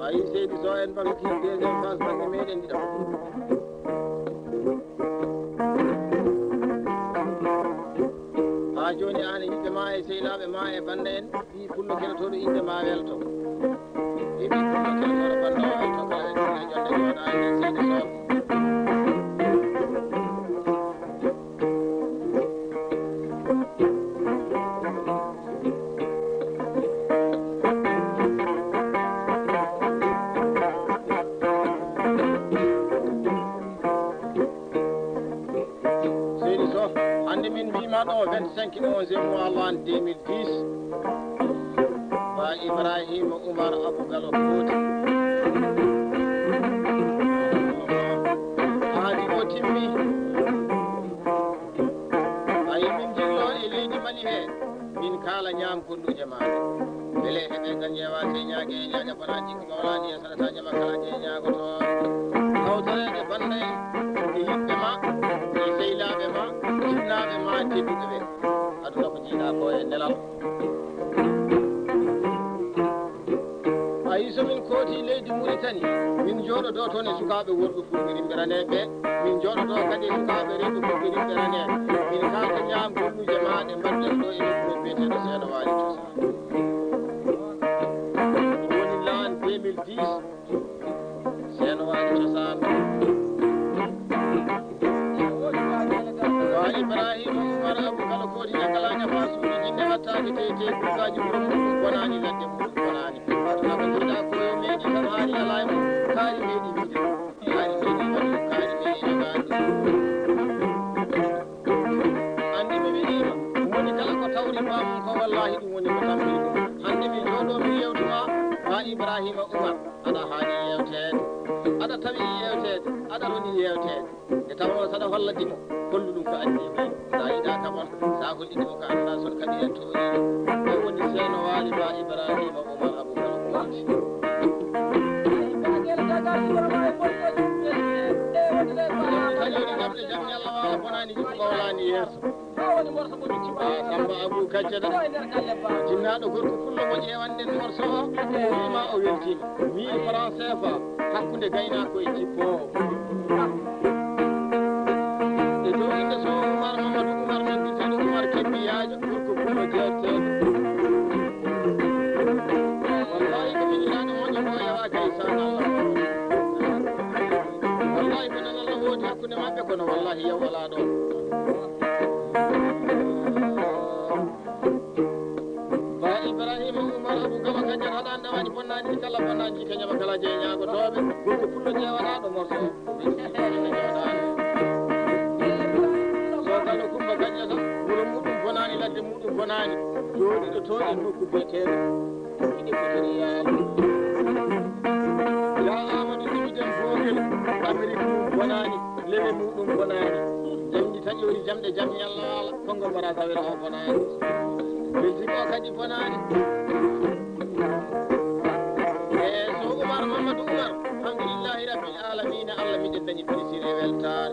ay seydi so en bang ki deuxième phase bang meɗen ɗiɗo ha joni an yimɓe ma e sehilaɓe ma e bande en ɗi pullo keɗotoɗo inde ma welto ɗiɗi pullo keɗotoɗo bande o welto kala en sine jonde jooɗa e seydi so hande min mbima ɗo 25 11 mois lan 2010 ba Ibrahima Oumar Abou Gallo Fouti haadi o timmi ayi min jillo e leydi Mali he min kala ñaam konduje maɗe beele heɓe gan ƴeewa se ñague e ñaña banaji ko mawlani e sanata ñama kalaji e ñaagoto hawtorede bande e yimɓe ma e sehilaɓe ma jinnaɓe ma tedduɓe ɓe aduna ko jiiɗa ko e nelal ayi somin kooti leydi Mauritanie min jooɗoɗo toon e sukaɓe worɓe fulɓe raneɓe min jooɗoɗo kadi e sukaɓe rewɓe fulɓe rimɓe raneɓe min kalta ñaam golluji maɗe mbaɗɗen ɗo e nokkume biyeteɗo Seeno Waali Cosaan woni lan 2010 Seeno Waali Cosaan wa Ibrahima Oumar Abou Gallo Fouti ñakkala ñafa suuɗi jinne wattake tete kugaji ɓuuro muɗum bonani ladde muɗum bonani aduna ko jiiɗa koye meeɗi tan haali ala e mum kaari meeɗi wiide kaari meeɗi waɗi kaari meeɗi jogaɗi andi mi wiɗima woni kala ko tawri bamum ko wallahi ɗum woni ko tampiri ɗum hande mi jooɗo mi yewtuma ha Ibrahima Oumar aɗa haani yewtede aɗa tawi yewtede aɗa roni yewtede e tawno saɗa holladimo hollu ɗum ko andi e mum sa yiɗa kamon sa hollidimo ko anda son kadi en toñiɗo o woni Seeno Waali ba Ibrahima Oumar Abou Gallo Fouti taƴori jamɗe jam ñalla wala bonani jikko mawlani yeeso Samba Abou Kaccada jinnaɗo gorko pullo mo ƴewanɗen morso o wima o weltima 1000 francs CFA hakkude gaynako e jippowo e dow inde so Oumar Mamadou Oumar nodditeɗo Oumar Kebbiyajo gorko pullo jerteɗo wallahi ko miñiraɗo moƴo ko yawa kay san Allah wallahi kono Allah woodi hakkude mabɓe kono wallahi yaw ala ɗon ba Ibrahima Oumar Abou Gallo Kaccata haɗani ɗawani bonnaji ɗi kala bonnaji ɗi kañama kala jeeyi ñagotoɓe gorko pullo ƴewanaɗo morso Gallo Coumba Kaccata wuuro muɗum bonani ladde muɗum bonani jooɗiɗo to e nokku biyeteɗo iɗi fotori yaade ya Amadou Dimiden Bokel Amérique mum bonani lewe muɗum bonani jamdi taƴori jamɗe jam ñalla wala Congo Brazzaville o bonani Belgique o kadi bonani e so Oumar Mamadou Oumar alhamdulillahi rabbil alamina Allah miɗen dañi plaisir e weltare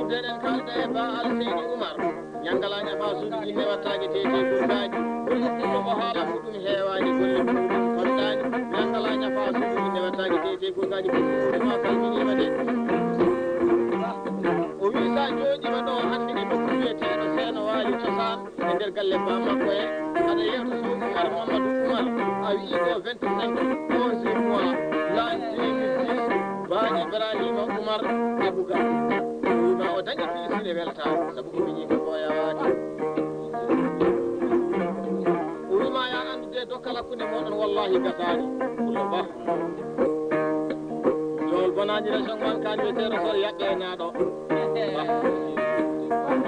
deɗen kalda e ba Alseydi Oumar ñangala ñafa suuɗi jinne wattake tete gurgaji golli pullo mo haala muɗum heewani golle muɗum famɗani ñangala ñafa suuɗi jinne wattake tete gurgaji gollimuɗuma salminima de o wi sa jooɗima ɗo hande e nokku wiyeteɗo Seeno Waali Cosaan e nder galle ba makko e aɗa yewta so Oumar Mamadou Oumar a wi ko 25 11 mois l'an 2010 ba Ibrahima Oumar Abou Gallo o dañi pilisine weltare sabu ko miñi ko yawade o wima ya andude dokkal hakkude moɗon wallahi gasani pullo ba jowol bonani région wankani wiyetero sor yaɓɓe naɗo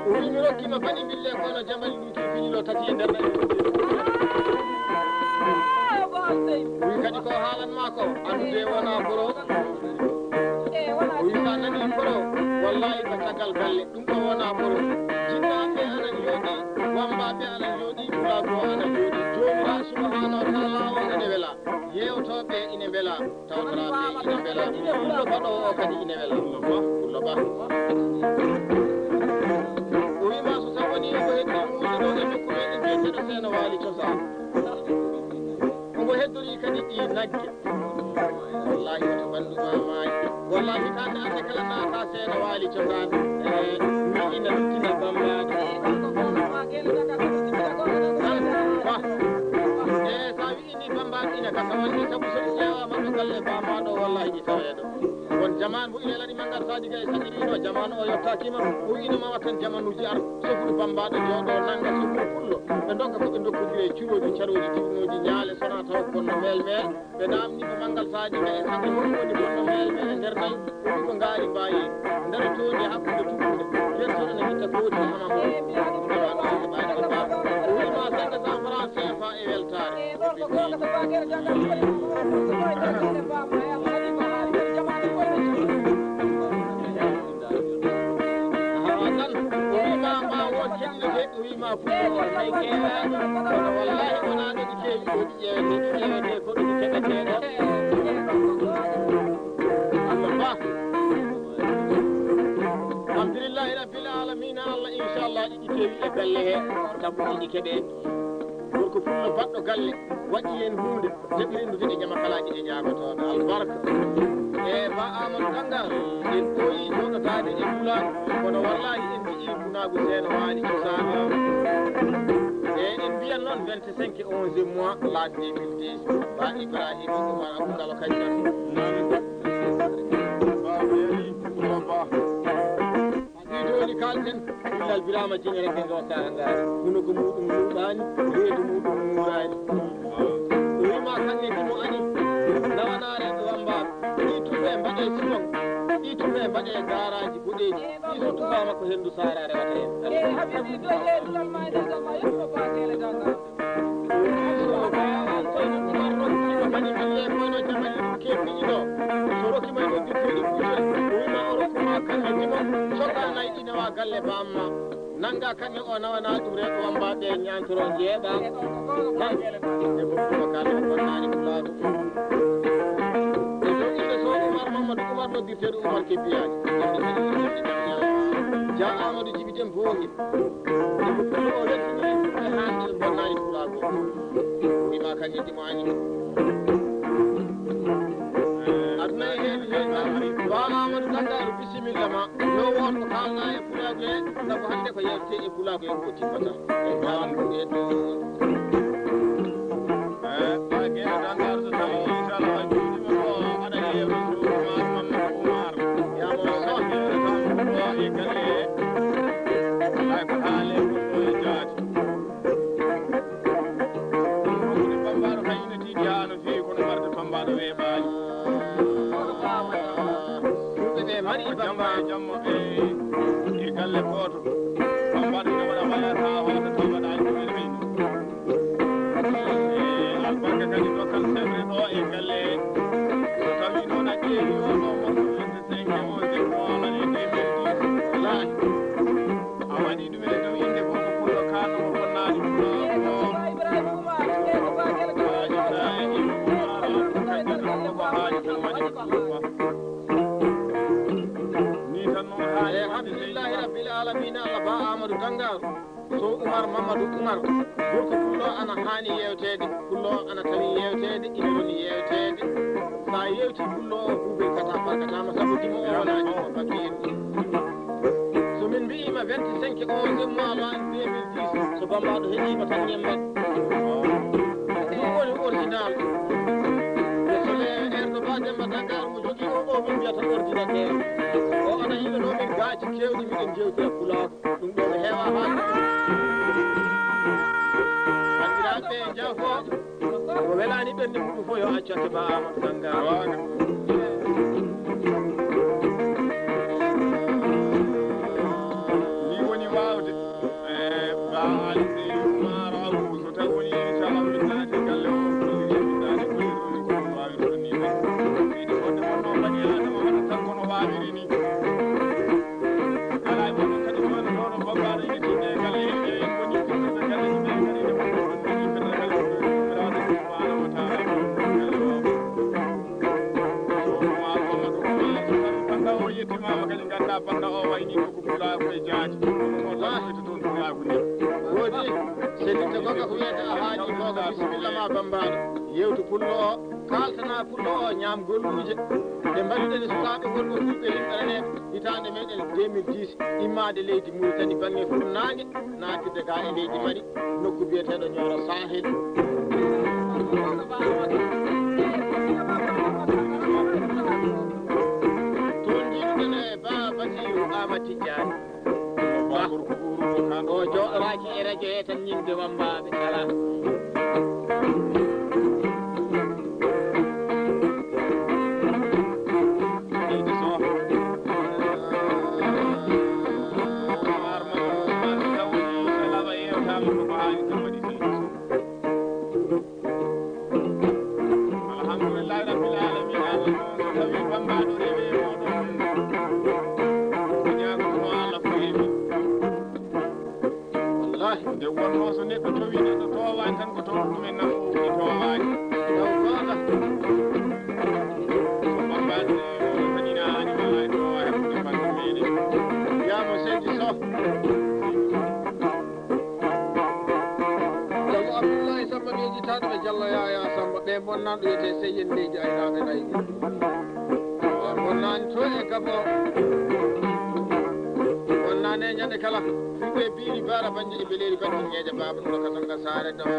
o wi mi rokkima baɗi bille kono jamali luuki fiñilo tati e nder wi kadi ko haalanma ko andude wona poro o wi sa nani poro wallahi ko caggal galle ɗum ɗo wona poro jinnaɓe anan jooɗi wambaɓe anan jooɗi ɓurago anan jooɗi jomira subhanahu wa taala o ene weela yewtoɓe ine weela tawtoraɓe ine weela pullo baɗowo o kadi ine weela pullo ba o wima so taw woni ko heddi muuɗo ɗo e nokku meɗen biyeteɗo Seeno Waali Cosaan beddori kadi ɗi nagge wallahi woto ɓannduma maayi wallahi hitande ande kala naata seeɗa waali cosaan mi ina luttina bambaade sa wiini bambaɗe ina kasa walli sabu soɗi ƴeewama ɗo galle bamaɗo wallahi ɗi taweeɗo won jamane bo ina laɗi mangal saji gay saɗiɗino jamane o yettakima o winoma wat tan jamanuji ar sofru bambaɗo jooɗo nanga sofru pullo ɓe dokka koɓe dokkodiri e curoji caroji tibinoji ñaale sona taw konno melmel ɓe namnima mangal saji gay saɗi hon woni konno melmel e nder nayi woni ko ngaari mbayi nder toonde hakkude tuɓude yertoɗo ne hitta kooti hamam o heɓani ko ba o wima 500 francs CFA e weltare wima fuɗɗo tay keeɗani kono wallahi wona ɗo ɗi keewi ɗo ɗi ƴewete ko ɗo ɗi keɓeteɗo Allah ba alhamdulillahi rabbil alamina Allah inchallah ɗiɗi keewi e galle he sabu ɗiɗi keeɓe gorko fullo baɗɗo galle waɗi hen hunde jaɓirendude ɗe jama kalaji ɗe jagotoɗo albarka e ba amadou kanga en ɓooyi joɗotade e fulago kono wallahi en jiɗi funagu seeɗa waali cosaan e en mbiyan noon 25 11 mois laabi 2010 ba Ibrahima Oumar Aboukalo kañum joni kalten illal birama jeñere ke gawa saka ngaari huno ko muɗum luuɓani reedu muɗum muurani o wima kanne kimo ani nawanare ko wambaɓe ɗi tumɓe mbaɗe simon ɗi tumɓe mbaɗe garaji boɗeji ɗi so tubama ko hendu sara rewata hen habibi do yeedulal ma degama yetto batele danga kadi alle koyno jamali ɗum kefɗiɗi ɗo so rokkima ɗo dirteɗi kuutel o wima o rokkuma kanne timon soka nayi ɗi nawa galle bamma nanga kanne o nawana ɗum reɗo wambaɓe ñantoro jeeɓa tan e fofuɗo kalɗo bonnani pulaɗo e dow inde so Oumar Mamadou Oumar ɗo dirteɗo Oumar Kebbiyaji ja Amadou Djiby Deme Bogi e fofuɗo o wettini e hanɗe bonnani pulago wima kanne ɗimo ani aduna e heewi heewi ba Amadou Kangaru bisimilla ma yo won ko kalna e pulago he sabu hande ko yewte e pulago en ko timmata e bawandu e ɗo bagueɗo Kangaru so tawi inchallah a juuɗima ko aɗa yewno Oumar Mamadou Oumar yamo sohƴere tan ɗo e galle hay ko haale gonɗo e jaati woni bambaɗo kañum ne tiiɗi ha no fewi kono marde bambaɗo weeɓani mari jamma e jamma ɓe e galle goto bambaɗo ne waɗa wayata hoto taw waɗani ɗumen ɓe e albarka kadi dokkal semre ɗo e galle so tawi noon a ƴeewi oɗo makko 25 11 mois e 2010 wallahi a waɗi ɗumen e dow inde gonko fullo kaɗo ko bonnani alhamdulillahi rabbil alamina Allah ba Amadou Kangaru so Oumar Mamadou Oumar gorko fullo ana hani yewtede fullo ana tawi yewtede ina woni yewtede sa yewti fullo o buube kata farkatama sabu dimo o wona dimo fakir so min mbiyima 25 11 mois la 2010 so bambaɗo heeɗima tan ñembat ɗum woni original so le erɗo ba Demba Kangaru mo jogui o min mbiyata ordinateur o ana yiɗano min gaaji kewɗi miɗen jewtira pulaako ɗum ɗo ɓe heewa haalde bandiraɓe jafo ko welani ɓernde muɗum fof yo accate ba Amadou Kangaru ni woni wawde ba Ali Seydou Oumar Abou so tawi woni inchallah min naati galle o ɗiɗaade kollirɗoni ko wawirɗo ni ɓe wiide wonde wonno bani adama waɗa tan kono wawiri ni ala wonno kadi wonno ɗoɗo bambaɗo yettiɗe galle yimɓe en woni firtata galle yimɓe kadi ne woni ɗon woni firtata galle rawde subhanahu wa taala galle o so gonga ko wiyete a haaji ko ko bisimilla ma bambaɗo yewtu pullo o kaltana pullo o ñaam golluuje ɓe mbaɗuɗen sukaaɓe wonɓe fulɓe limɓereneɓe hitande meɗen 2010 immade leydi Mauritanie bangge funnague natirde ga e leydi Mali nokku biyeteɗo Nioro Sahel toon jiiɗuɗen e ba Basiru Amati Diani o jooɗoraki e radio he tan ñinde wambaɓe kala nde wonno so neɗɗo towi neɗɗo towani tan ko toon ɗumen nan o ɗi towani taw goota so bambaɗe fanina ani walla e towa hebde banggue meɗen wiyama seydi Sow Diallo Abdoulaye Samba ɓeƴitaɗo ɓe Diallo Yaya Samba ɓe bonnanɗo wiyete Seyyen leydi aynaɓe nayi ɓe bonnani to e Gabo bonnani e ñande kala fulɓe biiri bara banje e beleri batti ñeeje baba ɗum ka tonga saare daw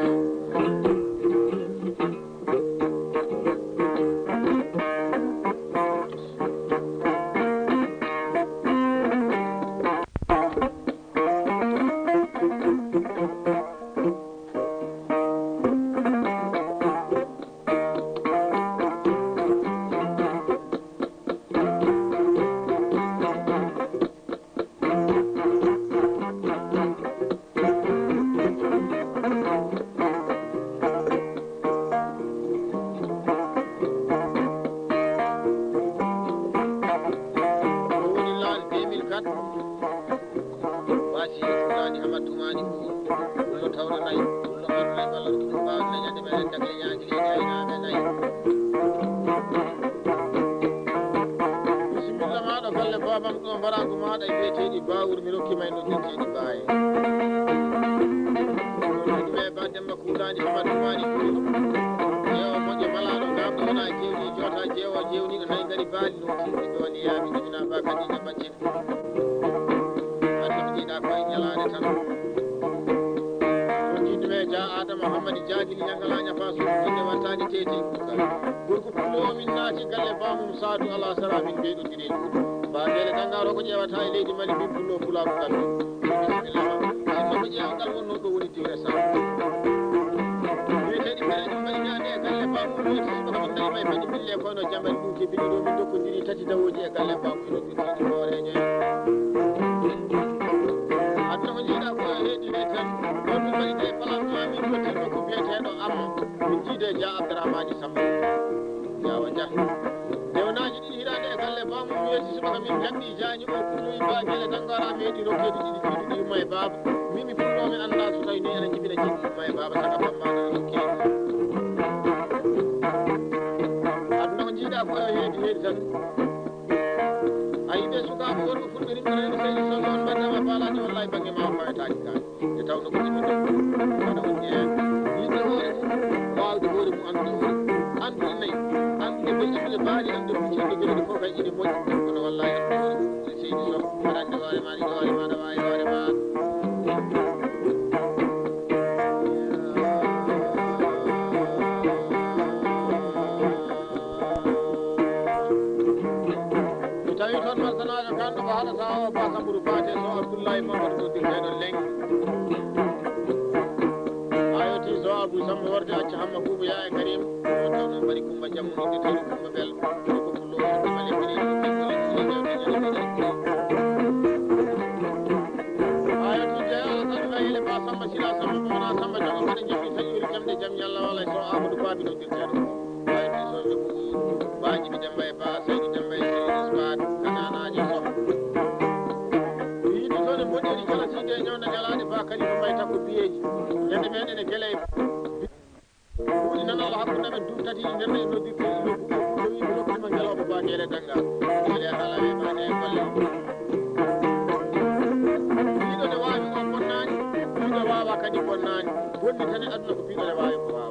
kadi bonnani bonni tan e aduna ko piɗole wawi ko wawa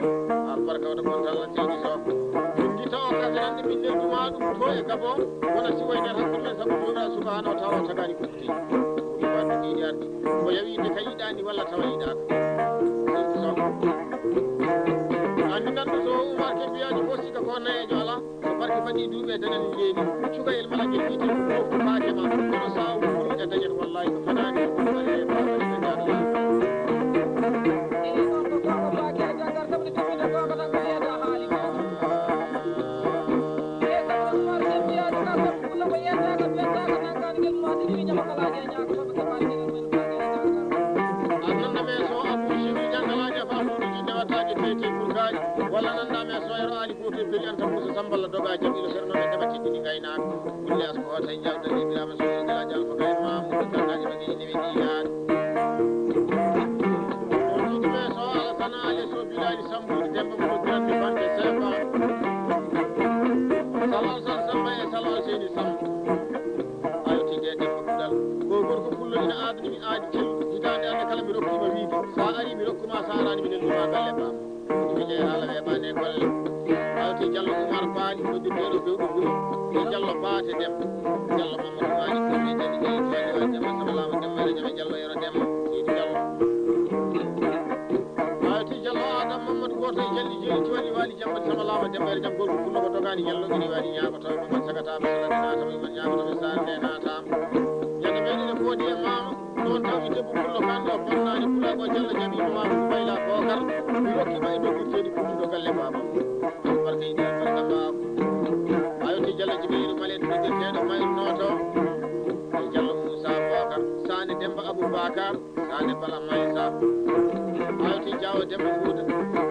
albarka wata bon Allah seydi so min gita o kasanande min nelduma ɗum to e gabon wona si waynen hakkude men saabu jomira subhanahu wa taala o tagani kutti ɗi wadde ɗiɗi ardi ko yawide ka yiɗani walla tawa yiɗaka seydi so andi nanɗo so umar ke mbiyaji fo sika ko nayejo ala so barke faɗi duuɓe dañani leeni cukayel mala guel wiite moftu faake ma kono sa wuluɗe dañat wallahi ko fadani e babani ɓe jadala walla nandame so yero ali foto beli anta musa samballa doga jabilo serno men debati dini gaynaka bulle asko o tay jawda ledirama so dira jal ko gay mamudu tangaji magi ni wi diyan on jidme so ala sana ale so bilali sambude demba mo grande bande sefa salal san samba e salal seni sam ayoti de demba kudal go gorko fullo ina adni mi aadi cellu hitande ande kala mi rokkima wiide sa ari mi rokkuma sa arani mi nelluma galle bam je ala weɓane golle awti Diallo Oumar Baali noddirteɗo fewɗo guri e Diallo Baate Demba Diallo Mamadou Baali komi jadi jeyi towaɗiwa Demba sabalama demmere jaɓe Diallo yero Demba seydi Diallo awti Diallo Adam Mamadou goto e jalli jeyi towaɗi waali jambati sabalama demmere jam gorko fullo ko dogani Diallo iri waɗi ñagotoɓe maman sagataɓe salade natama iman ñagotoɓe sarde natama ñande meɗene koodi e mama noon tawi debbo fullo kanɗo bonnani pulago Diallo jaɓima mamadou bayla bokar mi rokkima e noddirteɗi fulluɗo galle baba barka yiɗi barka baba ayoti Diallo jibrilu malen noddirteɗo mayru noto e Diallo Moussa Bokar sane Demba Aboubacar sane Bala Maysa ayoti Diawo Demba Fouta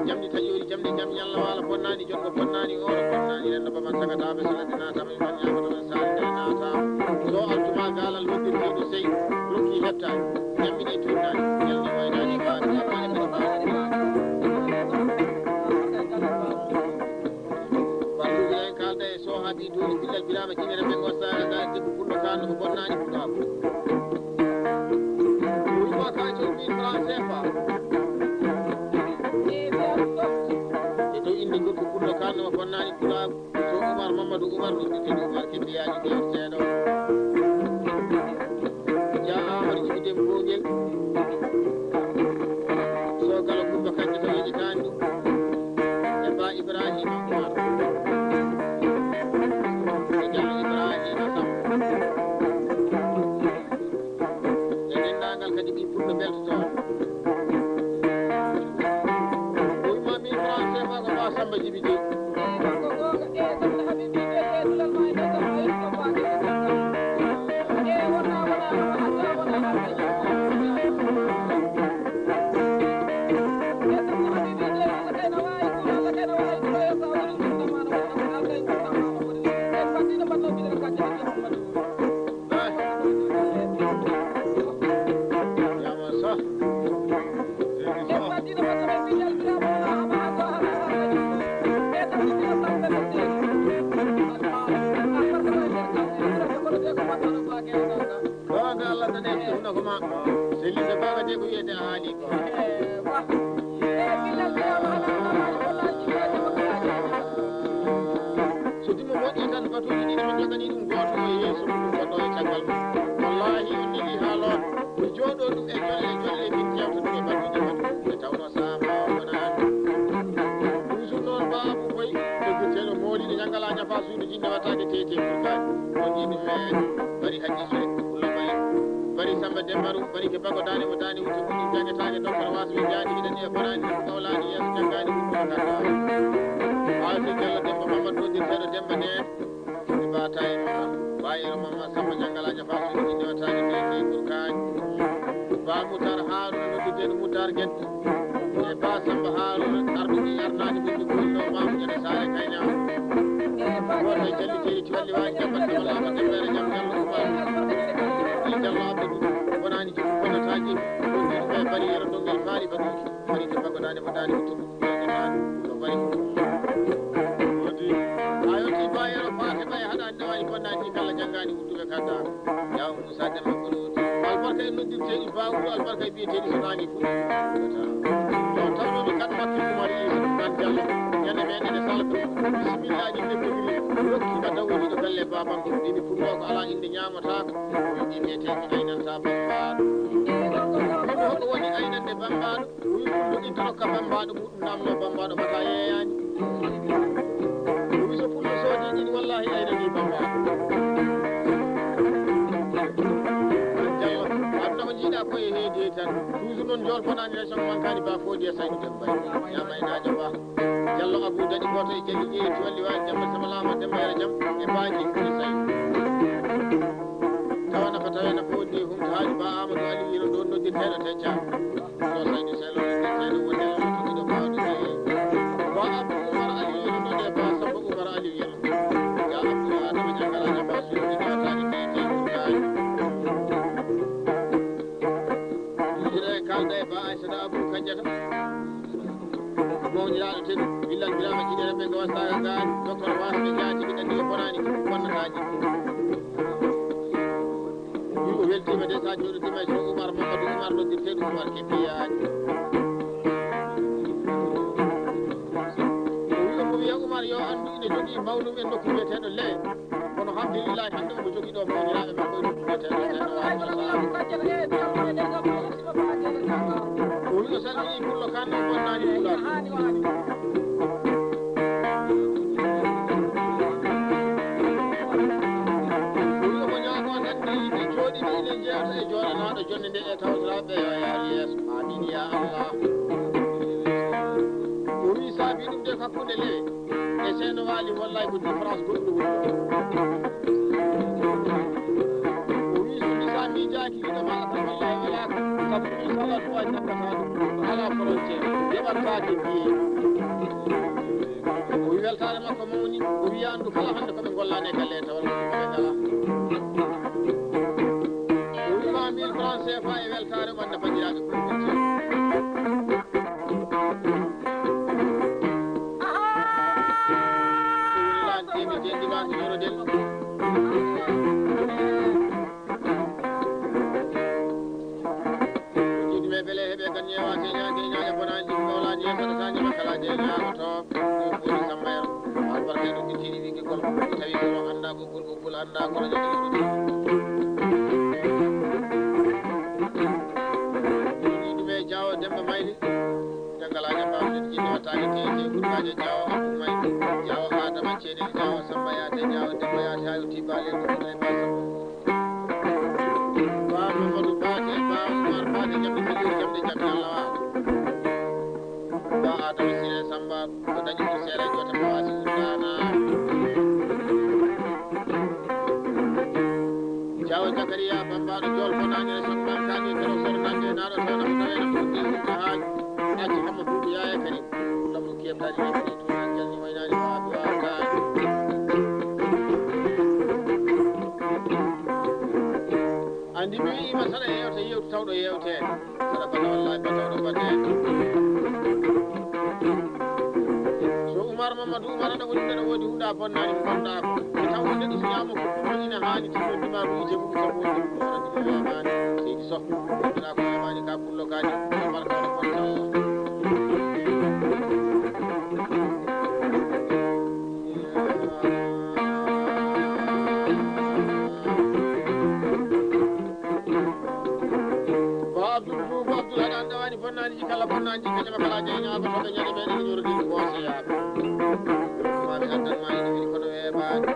jamdi taƴori jamdi jam ñalla wala bonnani jonɗo bonnani oro bonnani renno baman sagataɓe salade natama iman ñagotoɓe sarde natama so altuma galal noddirteɗo sey rokki hettani jammine turnani jalni waynani baɗo jammane kadi baɗo barduji en kalda e so haaɓi doni billal birama jinere men o saga debbo fullo kanno ko bonnani fuɗako wima kaco 1000 francs CFA e dow inde gorko fullo kanno ko bonnani fuɗako so Oumar Mamadou Oumar noddirteɗo Oumar keddiyaji gewteɗo ja Amadou Ibi Dem Bogel so gala kumba kanƴe to yeƴitani ɗum e ba Ibrahima Oumar e Diallo Ibrahima Sam e dendagal kadi ɓi fulɓe beltotoon o wima 1000 francs CFA ko ba Samba Djibi Gueye selinde baga de ko wiyete a haali ko so dimo moƴƴi tan batuji ɗiɗi min jogani ɗum goto o yeeso ɗum goɗɗo e caggal mum wallahi on neli haalon mi jooɗo ɗum e jolle min jewta ɗum e batuji men e tawno sama wonani toujours noon babu boy dogguiteɗo mooliɗo ñaggala ñafa suudu jinne wattade tete pourkani on yiɗum e bari hadisue ulla bari bari Samba Dembaru bari ke bago dani mo dani wuto ko jangetade dokkor wasbe jaadi mi dani e borani ko kawlani yes jangani ko kata awti Diallo Demba Mamadou dirteɗo Demba ne e bata e mama bayiro mama Samba jangala ñafa suudu jinne wattade tete pourkani ba Moutar Harouna noddirteɗo Moutar Guedde e ba Samba Harouna arduɗi arnade ɓiɗɗo golno mamu ñande sare kayña woto e jalliteɗi tiwalli wawi jabbat sabalama dembere jam Diallo Oumar Diallo Abdou wonani jikku bonataji wonɗiɗo ɓe bari yero dongel faari baduji bari ke baggoɗade mo dani wuttuɗo ɓeɗemani ɗo bari wodi a yoti ba yero fate ɓay haɗani ɗawani bonnaji kala janggani wuttuɓe kadda yaw Moussa Demba Kolowoto albarka en noddirteɗi bawuɗo albarka e biyeteɗi so nani fuu to tawnomi kat makki Oumar Isa nan Diallo ñande meɗen e salko bisimillaji ndekodiri rokkima dawoliɗo galle baban ko ɗini funno ko ala inde ñamotako wiɗi biyeteɗi aynanta bambaɗo wiɓe hoɗo woni aynande bambaɗo wi fullo inta rokka bambaɗo muɗum namno bambaɗo mata yeyani wi so fullo soodi ɗini wallahi aynani bambaɗo jiiɗa koye heedi tan toujours noon jolfonani région mankani ba foodi e saydu demba yamaynajo ba Diallo Abou daɗi goto e jali jeeyi to walli wawi demba sama lama demba yara jaam e baji foti saydu tawa nafa tawena foodi humto haali ba Amadou Aliou yino ɗon noddirteɗo tecca so saydu selo noddirteɗo wonel togiɗo bawɗo ba Abdou Oumar Aliou yino ɗon e ba Samba Oumar Aliou yino ya Abdou Adama Diankalaja ba suudi jawtani keyite ɓurgaji kalda e ba Aissata Abou Kandiata mawñiraɗo ten billandirama jiɗere ɓe gawa saga gaani docteur wasɓe jaati ɓe ɗanndi o bonani bonnataji wi o weltima de sa joɗotima e so Oumar Mamadou Oumar noddirteɗo Oumar keppiyaji o wi omo wiya Oumar yo andu ine jogui mawlum en nokku wiyeteɗo le kono hamdulillahi hande omo jogui ɗo mawñiraɓe makko e nokku wiyeteɗo o wi o salmini pullo kan o bonnani pulaɗo ine jeyata e joɗanaɗo jonde nde e tawtiraɓe yo yaar yeeso amin ya Allah o wi saabi ɗum de hakkude lewe e seeno waali wallahi ko différence goɗɗo woni o wi so misa miijaki ɗiɗo maɗa tan wallahi wala sabu ɗum salat wawi tabbata ɗum ala frontiére yeɓantade biye o wi weltare makko mawni o wiya andu kala hande koɓe gollani e galle tawal koɓe ngala 1000 francs CFA e weltare wonde bandiraɓe producteur woni lan temi jeɗɗi wanko yoro del jiɗi me beele heeɓe gan ñeewa teñade ñaade bonani ɗum mawlani yeesoɗo sa ñama kala je ñamoto ɗum woni sammayro albarka ɗum ɗiɗi wiki gol tawi ko anda ɓoggol anda kono joɗi Jawo Demba Mayli Diankalaja bamde jinno wattake teje gurgaje Jawo Abou Mayli Jawo Adama Cenel Jawo Samba Yate Jawo Demba Yate ha yotti balel ko e ba Samba ba Mamadou Bate ba Oumar Bate jamde fajiri jamde jamde Allah wa ba Adama Sine Samba ko dañi ko sere jota mawasi urdana Jawo Zakaria Bambaɗo jol fonani e son bankani kero sornande naɗo tawna ko tawena fuɗɗi humta haaju acci hamma duuɓi yaya kadi lamɗo kebtani neɗɗi to an jalni waynani waaɓe wawtani andi mi wiima saɗa yewta yewtu tawɗo yewtede saɗa bana wallahi batawɗo baɗede so Oumar Mamadou Oumar aɗa woni ndeɗa woodi huɗa bonnani ko gonɗa ko e taw neɗɗo so ñama ko ɗum ina haani timmondima ruuje mum kam wonde ɗum ɗo ɗum yamani seydi Sow wonɗina ko yamani ka pullo kaji barka ɗo bonta Abdoul haɗan ɗawani bonnaniji kala bonnaniji kañama kala jeeñama toɓe ñande meɗen ñordi conseyaɓe maɓe addanma ine wini kono weeɓani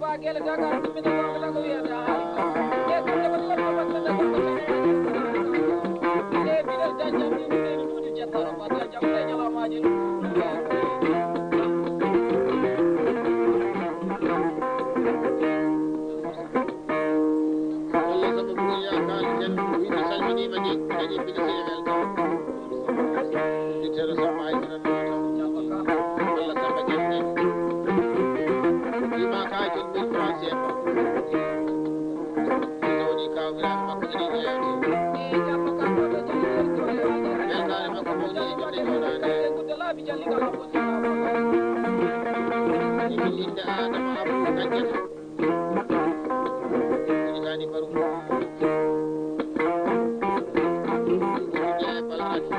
bagele daga ɗumine gonga lago wiyata e kamde ko lamma battata gonga e biɗel dañjam ni ɗeni ɗuɗi jettaro batta jamde ñalamaji walla sabu buya kaali ten wiɓe salminima ni dañi mbiɗa seeɗa welta ɗitero Samba aytananno taw walla Samba jenne ima kaji 1000 francs CFA ina woni kawmiraɓe makko eɗi yewte weltare makko mawni e jonde joɗade min inde adama abou kanjata woni baru balaki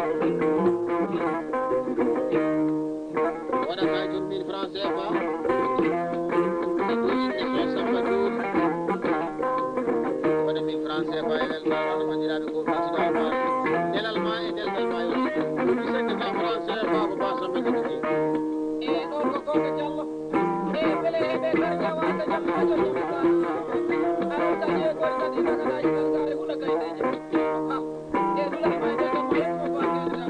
waɗa kayitol 1000 francs CFA e ɗo inde so samba tour waɗa 1000 francs CFA e welɗaɗo bandiraɓe ko musiɗa ma nelal ma e delgal ma yo ɗum 50 francs CFA ko ba samba jogi e ɗon ko goto diallo e beele eɓe kar jawaka jamma jojoa aɗon kadi e goy kadi taganaji gargare huula gaydeje e dulatmaje jamma hetmo ko akeɗiɗa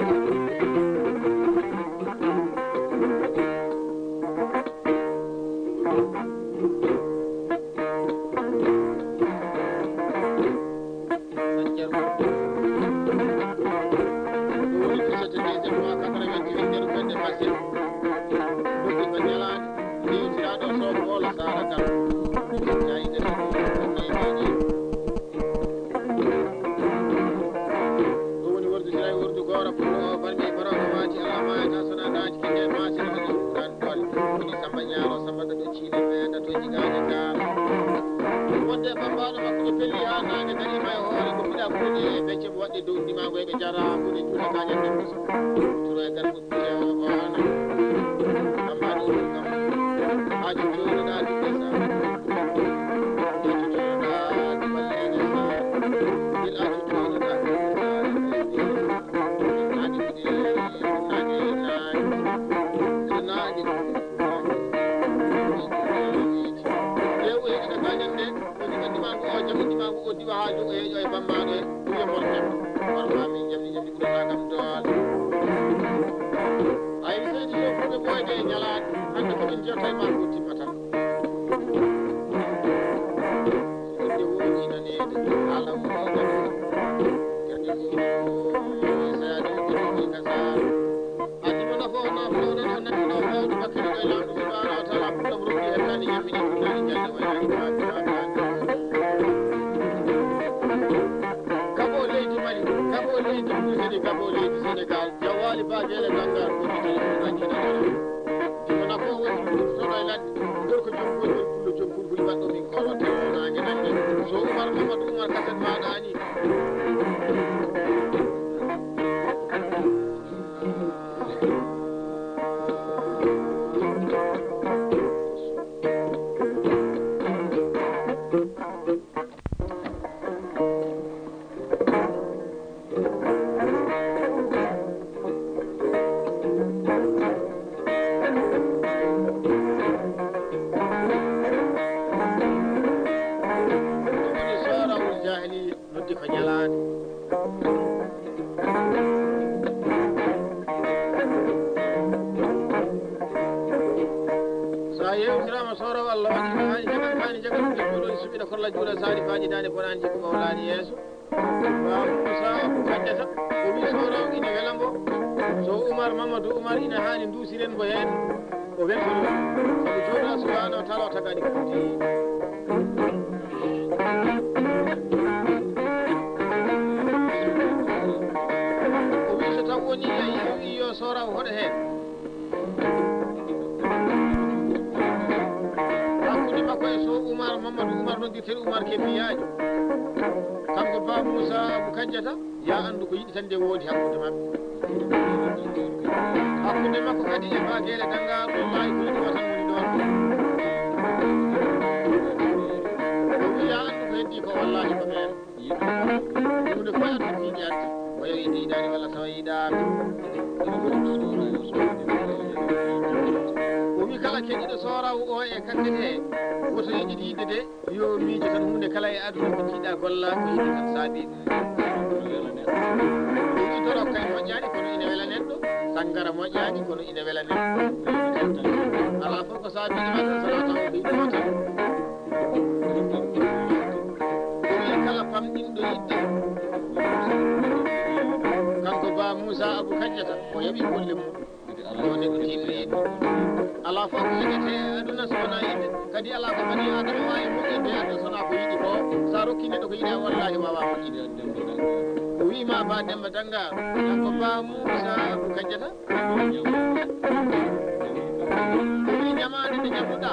ma nde ñamduɗa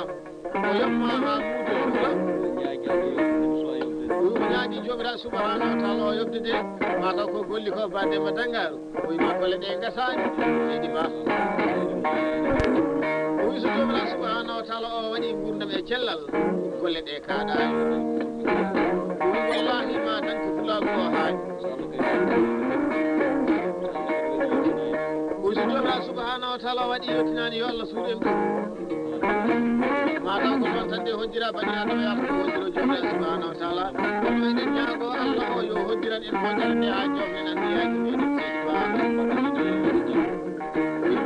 o yomma ha muudo ñaagi jomiraɗo subahanahu wa taala o yobdude mataw ko golli ko badema dangaru o wima golle ɗe gasani leydi ba o wi so jomiraɗo subahanahu wa taala o waɗi gurdam e cellal golle ɗe kaɗani wallahi ma danko fulago o haani o wi so jomiraɗo subahanahu wa taala waɗi yettinani yo Allah suuɗen ɗum mataw ko ɗon tan de hoddira bani adama yata ko hoddiro jomiraɗo subahanahu wa taala ɗum eɗen ñaago Allah o yo hoddiran en moƴƴere nde ha jofnen andiyaji meɗen seydi ba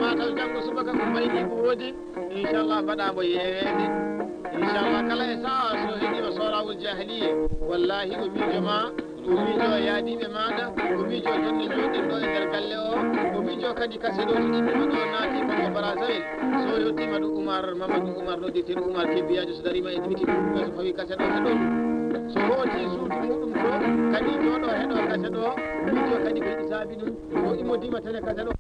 mataw janggo subaka ko mayni ko woodi inchallah mbaɗamo yeede inchallah kala e saha so heeɗima sorawol jahiliye wallahi o miijo ma o miijo yaadiɓe maɗa o miijo jonde joɗɗinɗo e nder galle o miijo kadi kaseɗo so ɗiɗɗima ɗo naati ko Brazzaville so yettima ɗo Oumar Mamadou Oumar nodditeɗo Oumar Kebbiyajo so darima e dimiti so fawi kaseɗo heɗo so hooti suudu muɗum to kadi joɗo heɗo kaseɗo miijo kadi ko yiɗi saabi ɗum o immodima tene kaseɗo